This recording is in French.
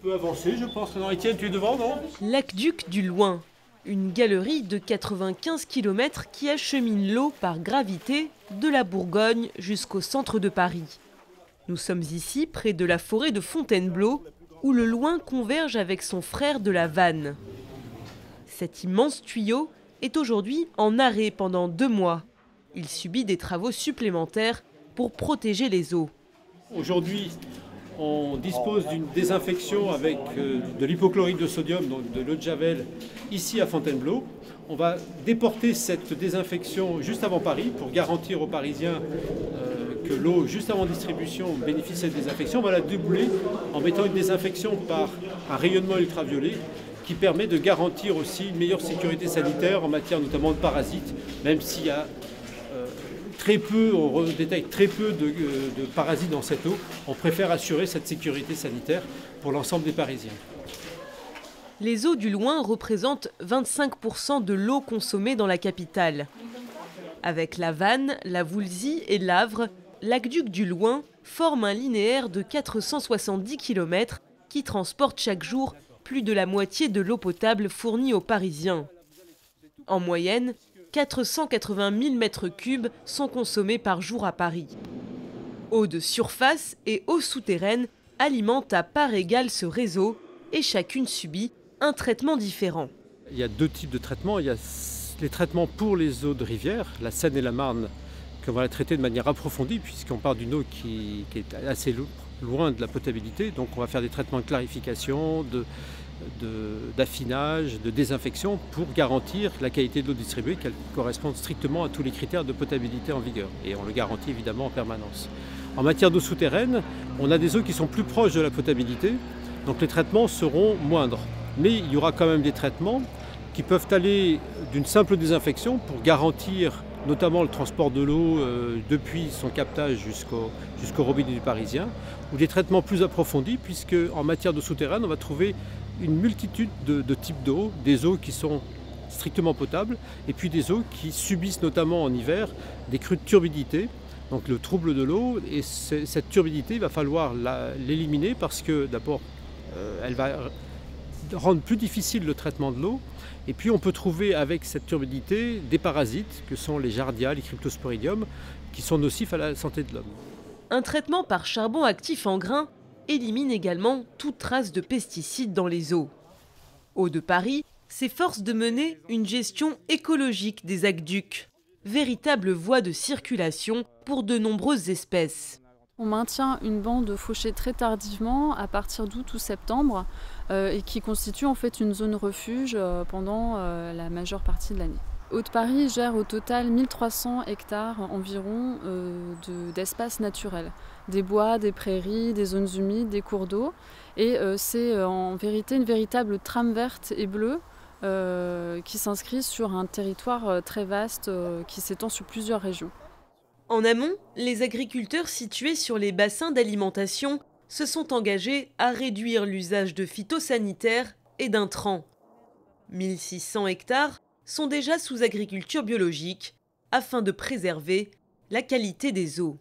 peut avancer, je pense. Non, Étienne, tu es devant, non? L'aqueduc du Loing, une galerie de 95 km qui achemine l'eau par gravité de la Bourgogne jusqu'au centre de Paris. Nous sommes ici, près de la forêt de Fontainebleau, où le Loing converge avec son frère de la Vanne. Cet immense tuyau est aujourd'hui en arrêt pendant 2 mois. Il subit des travaux supplémentaires pour protéger les eaux. Aujourd'hui, on dispose d'une désinfection avec de l'hypochlorite de sodium, donc de l'eau de Javel, ici à Fontainebleau. On va déporter cette désinfection juste avant Paris pour garantir aux Parisiens que l'eau, juste avant distribution, bénéficie de cette désinfection. On va la doubler en mettant une désinfection par un rayonnement ultraviolet qui permet de garantir aussi une meilleure sécurité sanitaire en matière notamment de parasites, même s'il y a très peu, on détecte très peu de parasites dans cette eau. On préfère assurer cette sécurité sanitaire pour l'ensemble des Parisiens. Les eaux du Loing représentent 25% de l'eau consommée dans la capitale. Avec la Vanne, la Voulzie et l'Avre, l'aqueduc du Loing forme un linéaire de 470 km qui transporte chaque jour plus de la moitié de l'eau potable fournie aux Parisiens. En moyenne, 480 000 m3 sont consommés par jour à Paris. Eau de surface et eau souterraine alimentent à part égale ce réseau et chacune subit un traitement différent. Il y a 2 types de traitements. Il y a les traitements pour les eaux de rivière, la Seine et la Marne, qu'on va traiter de manière approfondie puisqu'on part d'une eau qui est assez loin de la potabilité. Donc on va faire des traitements de clarification, d'affinage, de désinfection pour garantir la qualité de l'eau distribuée, qu'elle corresponde strictement à tous les critères de potabilité en vigueur. Et on le garantit évidemment en permanence. En matière d'eau souterraine, on a des eaux qui sont plus proches de la potabilité, donc les traitements seront moindres. Mais il y aura quand même des traitements qui peuvent aller d'une simple désinfection pour garantir notamment le transport de l'eau depuis son captage jusqu'au robinet du Parisien, ou des traitements plus approfondis, puisque en matière de souterraine, on va trouver une multitude de types d'eau, des eaux qui sont strictement potables, et puis des eaux qui subissent notamment en hiver des crues de turbidité, donc le trouble de l'eau, et cette turbidité, il va falloir l'éliminer parce que d'abord, elle va rendre plus difficile le traitement de l'eau. Et puis on peut trouver avec cette turbidité des parasites que sont les giardia, les cryptosporidium, qui sont nocifs à la santé de l'homme. Un traitement par charbon actif en grains élimine également toute trace de pesticides dans les eaux. Eau de Paris s'efforce de mener une gestion écologique des aqueducs, véritable voie de circulation pour de nombreuses espèces. On maintient une bande fauchée très tardivement, à partir d'août ou septembre, et qui constitue en fait une zone refuge pendant la majeure partie de l'année. Haute-Paris gère au total 1300 hectares environ d'espaces naturels. Des bois, des prairies, des zones humides, des cours d'eau. Et c'est en vérité une véritable trame verte et bleue qui s'inscrit sur un territoire très vaste qui s'étend sur plusieurs régions. En amont, les agriculteurs situés sur les bassins d'alimentation se sont engagés à réduire l'usage de phytosanitaires et d'intrants. 1600 hectares sont déjà sous agriculture biologique afin de préserver la qualité des eaux.